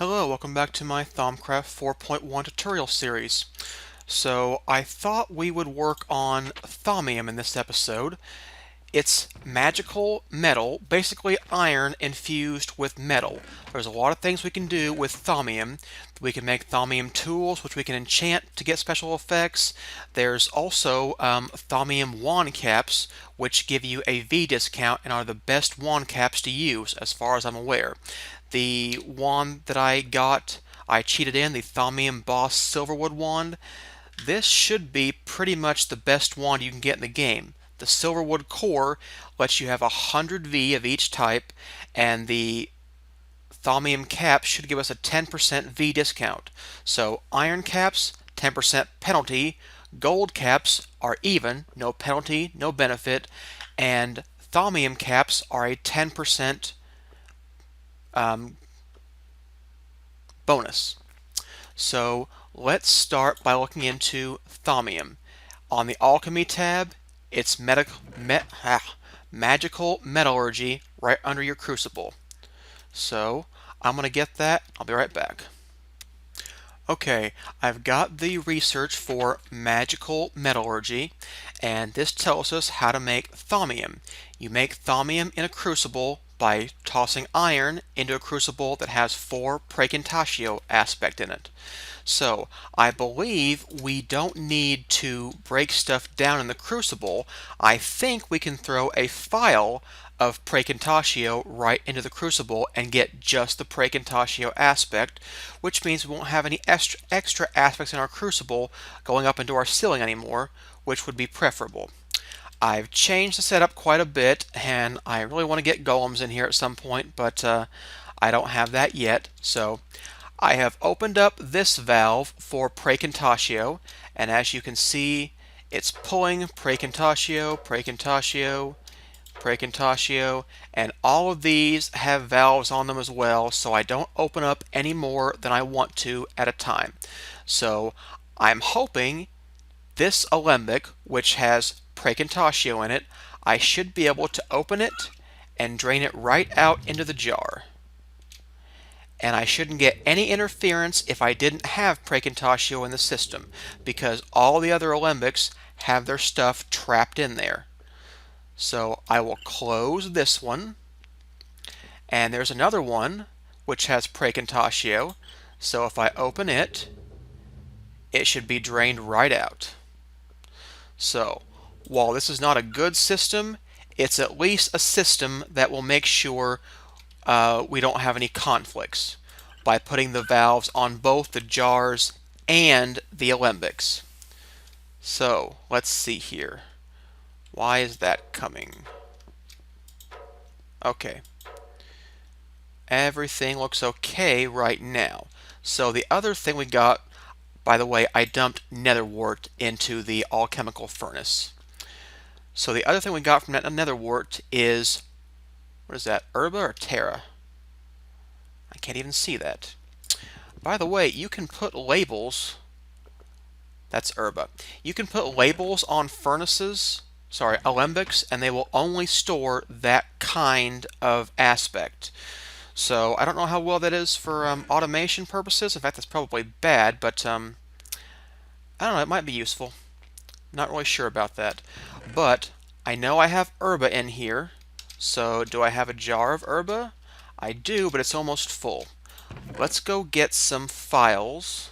Hello, welcome back to my Thaumcraft 4.1 tutorial series. So I thought we would work on Thaumium in this episode. It's magical metal, basically iron infused with metal. There's a lot of things we can do with Thaumium. We can make Thaumium tools, which we can enchant to get special effects. There's also Thaumium wand caps, which give you a V discount and are the best wand caps to use, as far as I'm aware. The wand that I got, I cheated in, the Thaumium Boss Silverwood wand. This should be pretty much the best wand you can get in the game. The Silverwood core lets you have 100 V of each type, and the Thaumium cap should give us a 10% V discount. So iron caps, 10% penalty, gold caps are even, no penalty, no benefit, and Thaumium caps are a 10% bonus. So let's start by looking into Thaumium. On the Alchemy tab, it's Magical Metallurgy right under your Crucible. So I'm going to get that. I'll be right back. Okay, I've got the research for Magical Metallurgy, and this tells us how to make Thaumium. You make Thaumium in a crucible by tossing iron into a crucible that has 4 Praecontatio aspect in it. So I believe we don't need to break stuff down in the crucible. I think we can throw a file of Praecontatio right into the crucible and get just the Praecontatio aspect, which means we won't have any extra aspects in our crucible going up into our ceiling anymore, which would be preferable. I've changed the setup quite a bit, and I really want to get golems in here at some point, but I don't have that yet. So I have opened up this valve for Praecontatio, and as you can see, it's pulling Praecontatio, Praecontatio, Praecontatio, and all of these have valves on them as well, so I don't open up any more than I want to at a time. So I'm hoping this alembic, which has Praecontatio in it, I should be able to open it and drain it right out into the jar. And I shouldn't get any interference if I didn't have Praecontatio in the system, because all the other alembics have their stuff trapped in there. So I will close this one, and there's another one which has Praecontatio, so if I open it, it should be drained right out. So while this is not a good system, it's at least a system that will make sure we don't have any conflicts by putting the valves on both the jars and the alembics. So let's see here. Why is that coming? Okay. Everything looks okay right now. So the other thing we got, by the way, I dumped netherwort into the alchemical furnace. So the other thing we got from that netherwort is, what is that, Herba or Terra? I can't even see that. By the way, you can put labels, that's Herba. You can put labels on furnaces, alembics, and they will only store that kind of aspect. So I don't know how well that is for automation purposes. In fact, that's probably bad, but I don't know, it might be useful. Not really sure about that. But I know I have Herba in here. So do I have a jar of Herba? I do, but it's almost full. Let's go get some files.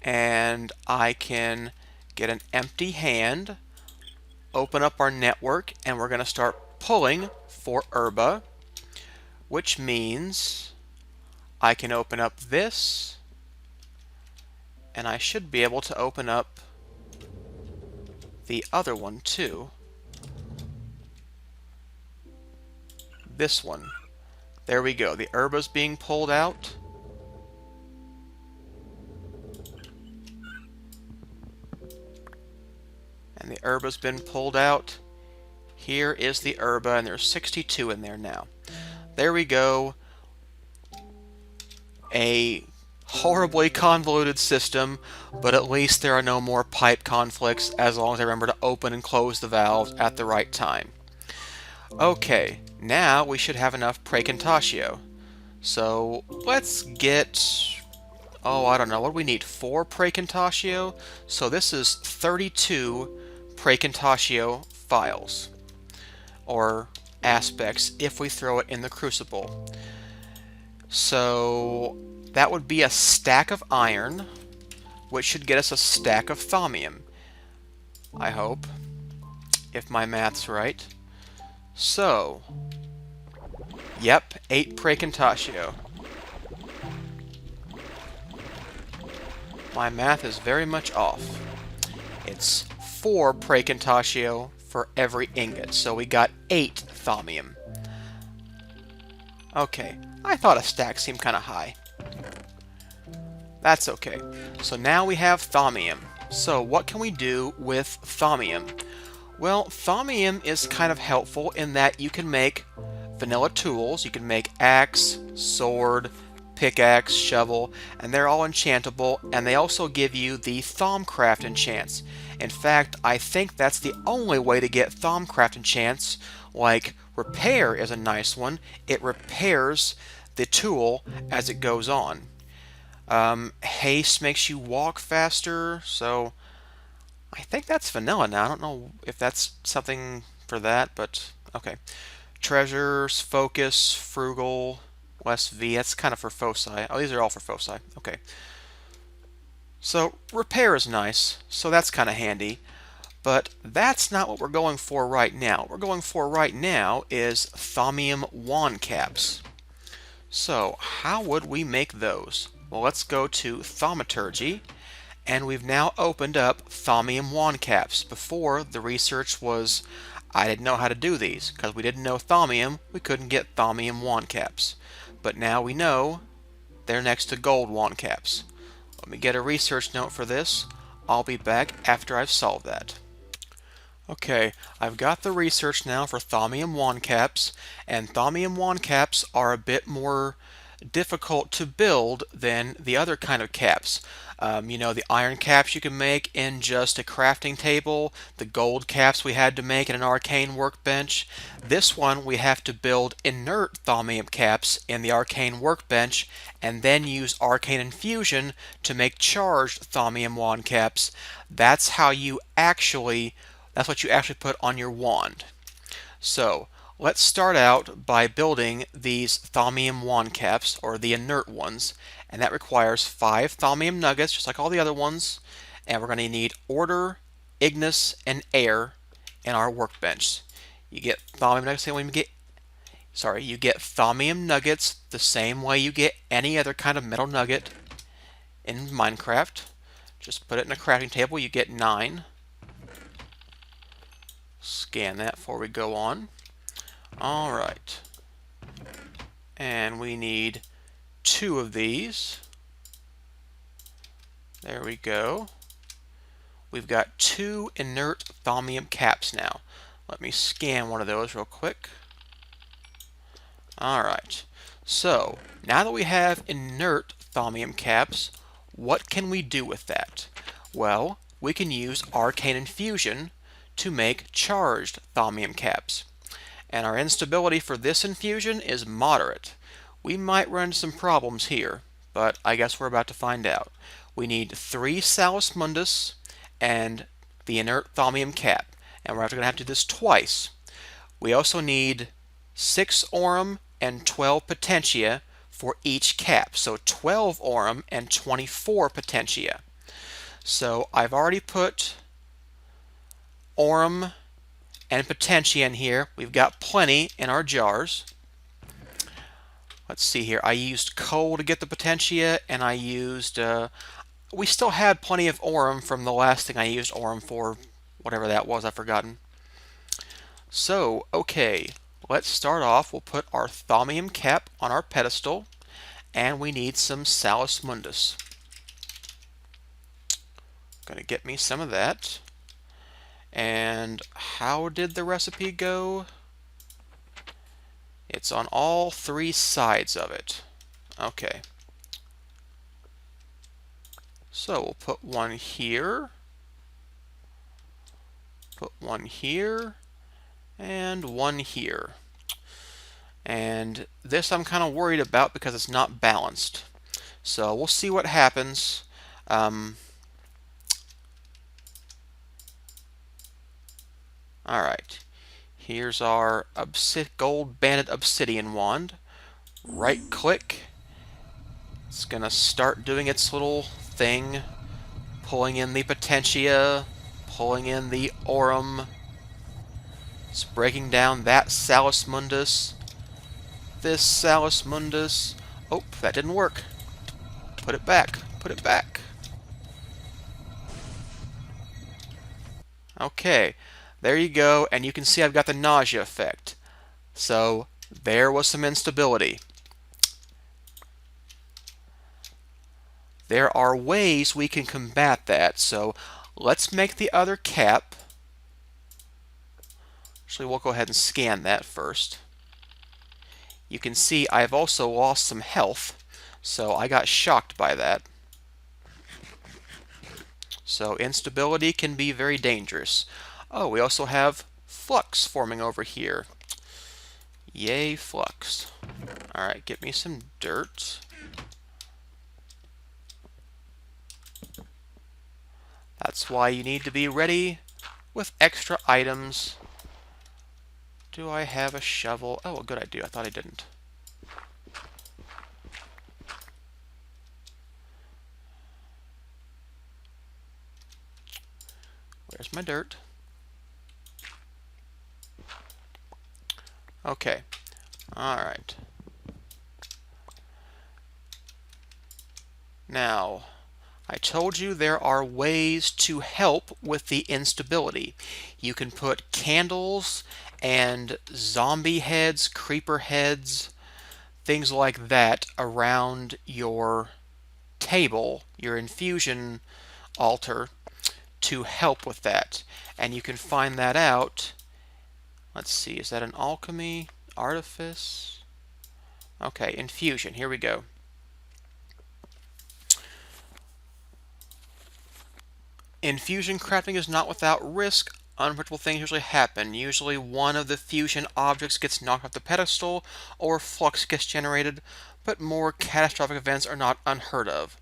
And I can get an empty hand, open up our network, and we're going to start pulling for Herba, which means I can open up this, and I should be able to open up the other one too. This one. There we go. The Herba's being pulled out. And the Herba's been pulled out. Here is the Herba, and there's 62 in there now. There we go. A horribly convoluted system, but at least there are no more pipe conflicts as long as I remember to open and close the valves at the right time. Okay, now we should have enough precontatio. So let's get, oh, I don't know, what do we need? 4 precontatio? So this is 32 precontatio files, or aspects, if we throw it in the crucible. So that would be a stack of iron, which should get us a stack of thaumium, I hope, if my math's right. So, yep, 8 precontatio. My math is very much off. It's 4 precontatio for every ingot, so we got 8 thaumium. Okay, I thought a stack seemed kind of high. That's okay. So now we have thaumium. So what can we do with thaumium? Well, thaumium is kind of helpful in that you can make vanilla tools. You can make axe, sword, pickaxe, shovel, and they're all enchantable, and they also give you the Thaumcraft enchants. In fact, I think that's the only way to get Thaumcraft enchants. Like, repair is a nice one. It repairs the tool as it goes on. Haste makes you walk faster, so I think that's vanilla now. I don't know if that's something for that, but okay. Treasures, focus, frugal, less V. That's kind of for foci. Oh, these are all for foci. Okay. So repair is nice, so that's kind of handy. But that's not what we're going for right now. What we're going for right now is Thaumium wand caps. So how would we make those? Well, let's go to Thaumaturgy, and we've now opened up Thaumium wand caps. Before, the research was I didn't know how to do these. Because we didn't know Thaumium, we couldn't get Thaumium wand caps. But now we know they're next to gold wand caps. Let me get a research note for this. I'll be back after I've solved that. Okay, I've got the research now for Thaumium wand caps, and Thaumium wand caps are a bit more difficult to build than the other kind of caps. You know, the iron caps you can make in just a crafting table, the gold caps we had to make in an arcane workbench. This one we have to build inert Thaumium caps in the arcane workbench and then use arcane infusion to make charged Thaumium wand caps. That's what you actually put on your wand. So let's start out by building these Thaumium wand caps, or the inert ones, and that requires 5 Thaumium nuggets, just like all the other ones, and we're going to need order, ignis, and air in our workbench. You get Thaumium nuggets you get Thaumium nuggets the same way you get any other kind of metal nugget in Minecraft. Just put it in a crafting table, you get 9. Scan that before we go on. Alright. And we need 2 of these. There we go. We've got 2 inert Thaumium caps now. Let me scan one of those real quick. Alright. So, now that we have inert Thaumium caps, what can we do with that? Well, we can use arcane infusion to make charged Thaumium caps. And our instability for this infusion is moderate. We might run into some problems here, but I guess we're about to find out. We need 3 Salus Mundus and the inert Thaumium cap, and we're going to have to do this twice. We also need 6 Aurum and 12 Potentia for each cap, so 12 Aurum and 24 Potentia. So I've already put Aurum and Potentia in here. We've got plenty in our jars. Let's see here. I used coal to get the Potentia, and I used... we still had plenty of Aurum from the last thing I used Aurum for. Whatever that was, I've forgotten. So, okay. Let's start off. We'll put our Thaumium cap on our pedestal, and we need some Salus Mundus. Gonna get me some of that. And how did the recipe go? It's on all 3 sides of it. Okay. So we'll put one here, put one here, and and one here. And this I'm kind of worried about because it's not balanced. So we'll see what happens. Alright, here's our gold banded obsidian wand. Right click. It's going to start doing its little thing, pulling in the potentia, pulling in the aurum. It's breaking down that Salus Mundus, this Salus Mundus. Oh, that didn't work. Put it back. Put it back. Okay, there you go, and you can see I've got the nausea effect. So, there was some instability. There are ways we can combat that, so let's make the other cap. Actually, we'll go ahead and scan that first. You can see I've also lost some health, so I got shocked by that. So instability can be very dangerous. Oh, we also have flux forming over here. Yay, flux. Alright, get me some dirt. That's why you need to be ready with extra items. Do I have a shovel? Oh, good, I do. I thought I didn't. Where's my dirt? Okay. Alright. Now, I told you there are ways to help with the instability. You can put candles and zombie heads, creeper heads, things like that around your table, your infusion altar, to help with that. And you can find that out. Let's see, is that an alchemy? Artifice? Okay, infusion. Here we go. Infusion crafting is not without risk. Unpredictable things usually happen. Usually one of the fusion objects gets knocked off the pedestal or flux gets generated, but more catastrophic events are not unheard of.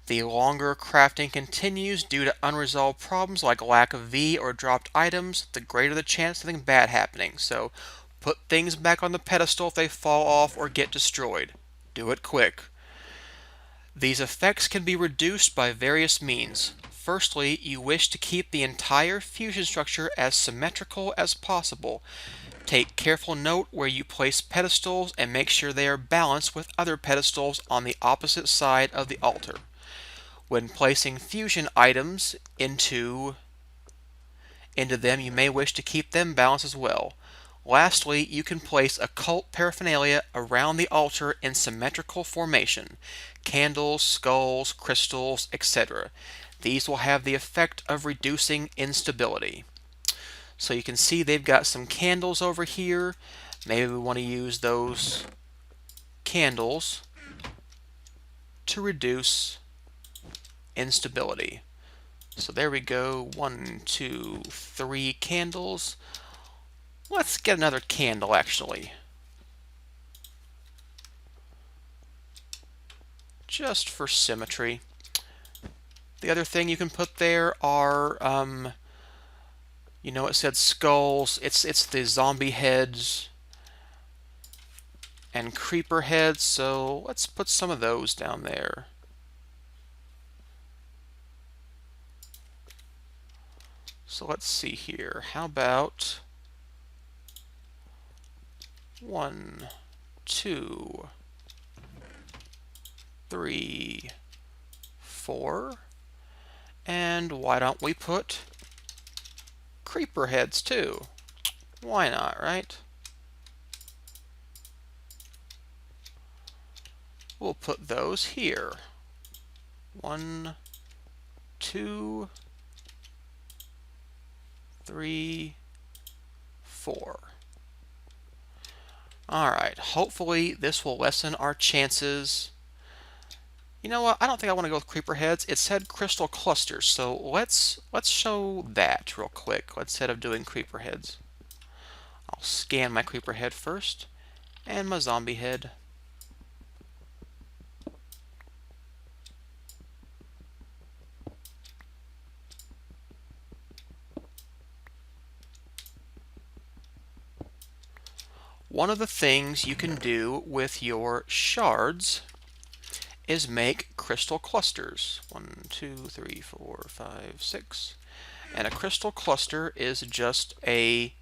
The longer crafting continues due to unresolved problems like lack of V or dropped items, the greater the chance of something bad happening. So put things back on the pedestal if they fall off or get destroyed. Do it quick. These effects can be reduced by various means. Firstly, you wish to keep the entire fusion structure as symmetrical as possible. Take careful note where you place pedestals and make sure they are balanced with other pedestals on the opposite side of the altar. When placing fusion items into them, you may wish to keep them balanced as well. Lastly, you can place occult paraphernalia around the altar in symmetrical formation. Candles, skulls, crystals, etc. These will have the effect of reducing instability. So you can see they've got some candles over here. Maybe we want to use those candles to reduce instability. So there we go. 1, 2, 3 candles. Let's get another candle actually. Just for symmetry. The other thing you can put there are, it said skulls. It's the zombie heads and creeper heads. So let's put some of those down there. So let's see here. How about 1, 2, 3, 4. And why don't we put creeper heads too? Why not, right? We'll put those here. 1, 2, 3, 4. Alright, hopefully this will lessen our chances. You know what? I don't think I want to go with creeper heads. It said crystal clusters, so let's show that real quick instead of doing creeper heads. I'll scan my creeper head first and my zombie head. One of the things you can do with your shards is make crystal clusters. 1, 2, 3, 4, 5, 6. And a crystal cluster is just it's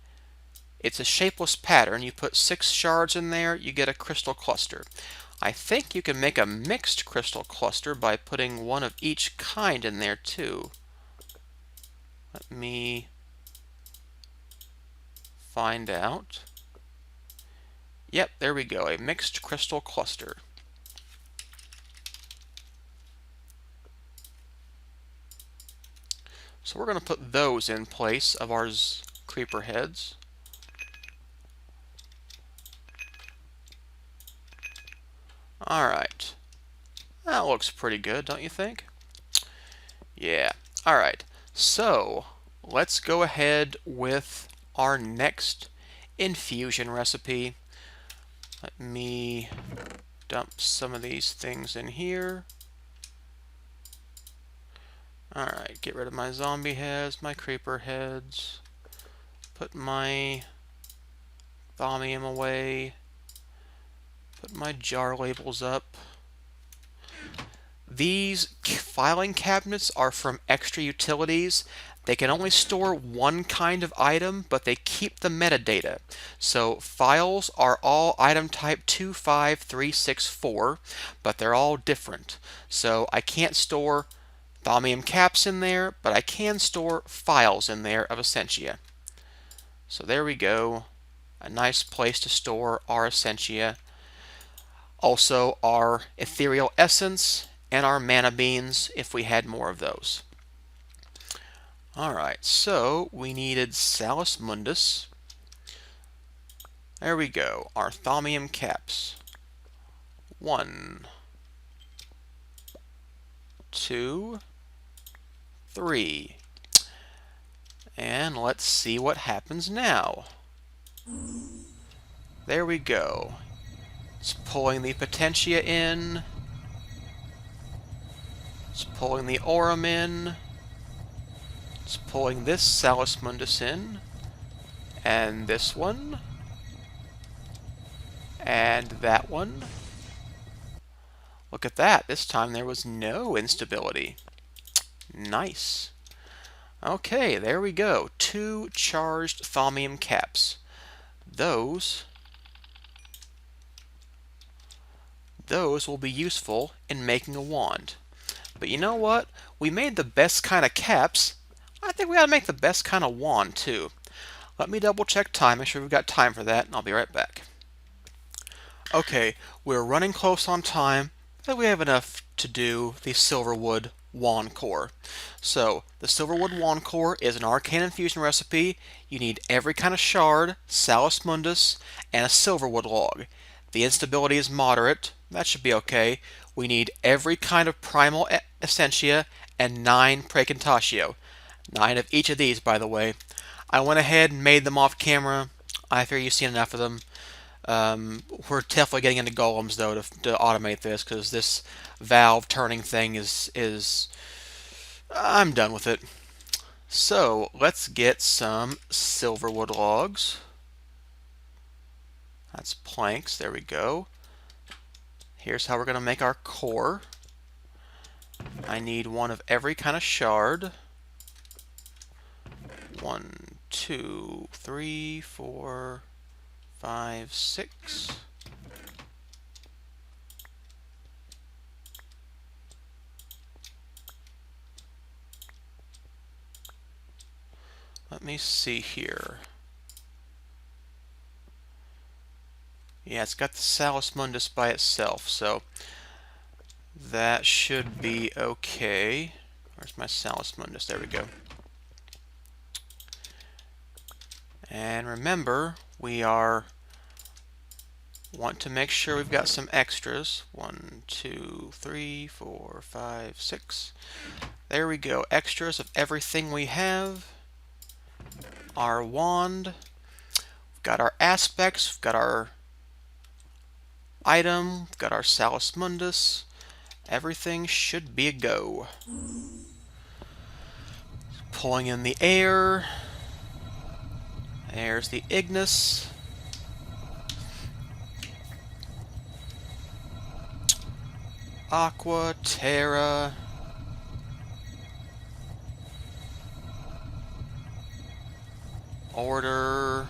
a shapeless pattern. You put 6 shards in there, you get a crystal cluster. I think you can make a mixed crystal cluster by putting one of each kind in there too. Let me find out. Yep, there we go, a mixed crystal cluster. So we're going to put those in place of our creeper heads. Alright. That looks pretty good, don't you think? Yeah. Alright. So, let's go ahead with our next infusion recipe. Let me dump some of these things in here. Alright, get rid of my zombie heads, my creeper heads. Put my Thaumium away. Put my jar labels up. These filing cabinets are from Extra Utilities. They can only store one kind of item, but they keep the metadata. So files are all item type 25364, but they're all different. So I can't store Thaumium caps in there, but I can store files in there of Essentia. So there we go. A nice place to store our Essentia. Also our ethereal essence and our mana beans if we had more of those. Alright, so we needed Salus Mundus. There we go, our Thaumium caps. 1, 2, 3. And let's see what happens now. There we go. It's pulling the Potentia in. It's pulling the Aurum in. It's pulling this Salus Mundus in. And this one. And that one. Look at that. This time there was no instability. Nice. Okay, there we go. 2 charged Thaumium caps. Those will be useful in making a wand. But you know what? We made the best kind of caps. I think we ought to make the best kind of wand too. Let me double check time, make sure we've got time for that, and I'll be right back. Okay, we're running close on time, but we have enough to do the Silverwood wand core. So, the Silverwood wand core is an arcane infusion recipe. You need every kind of shard, Salus Mundus, and a Silverwood log. The instability is moderate. That should be okay. We need every kind of primal essentia and 9 Praecantatio. 9 of each of these, by the way. I went ahead and made them off camera. I figure you've seen enough of them. We're definitely getting into golems, though, to automate this, because this valve turning thing is... I'm done with it. So, let's get some Silverwood logs. That's planks. There we go. Here's how we're going to make our core. I need one of every kind of shard. 1, 2, 3, 4, 5, 6. Let me see here. Yeah, it's got the Salus Mundus by itself, so that should be okay. Where's my Salus Mundus? There we go. And remember, we want to make sure we've got some extras. 1, 2, 3, 4, 5, 6. There we go. Extras of everything we have. Our wand. We've got our aspects, we've got our item, we've got our Salus Mundus. Everything should be a go. Pulling in the air. There's the Ignis. Aqua, Terra. Order.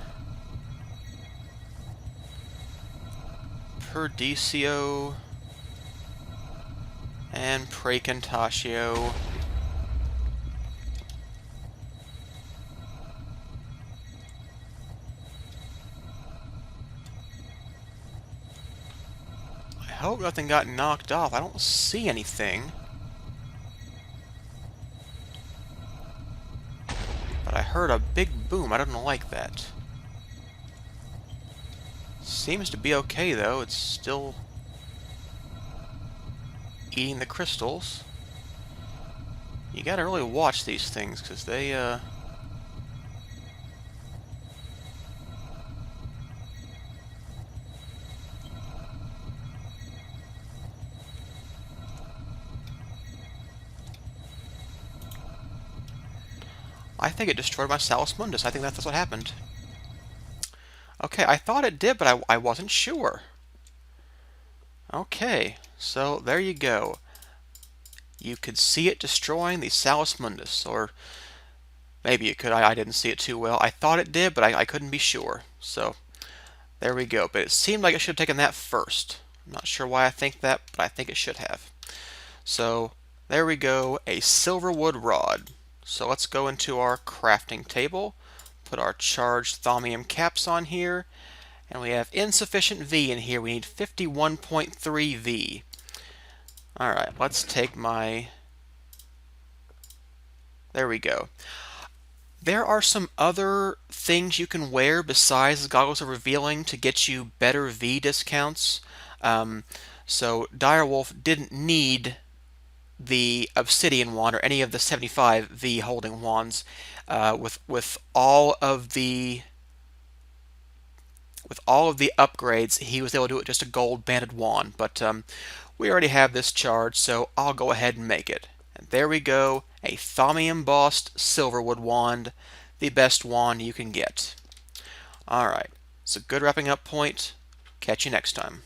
Perdicio. And Praecantatio. I hope nothing got knocked off. I don't see anything. But I heard a big boom. I don't like that. Seems to be okay, though. It's still eating the crystals. You gotta really watch these things, because they, I think it destroyed my Salus Mundus. I think that's what happened. Okay, I thought it did, but I wasn't sure. Okay, so there you go. You could see it destroying the Salus Mundus, or maybe it could. I didn't see it too well. I thought it did, but I couldn't be sure. So there we go. But it seemed like it should have taken that first. I'm not sure why I think that, but I think it should have. So there we go, a Silverwood rod. So let's go into our crafting table, put our charged Thaumium caps on here, and we have insufficient V in here. We need 51.3 V. Alright, let's take my... There we go. There are some other things you can wear besides the Goggles of Revealing to get you better V discounts. So Direwolf didn't need the Obsidian wand or any of the 75 V holding wands. With all of the upgrades, he was able to do it just a gold banded wand. But we already have this charge, so I'll go ahead and make it. And there we go, a Thaumium embossed Silverwood wand, the best wand you can get. Alright, it's a good wrapping up point. Catch you next time.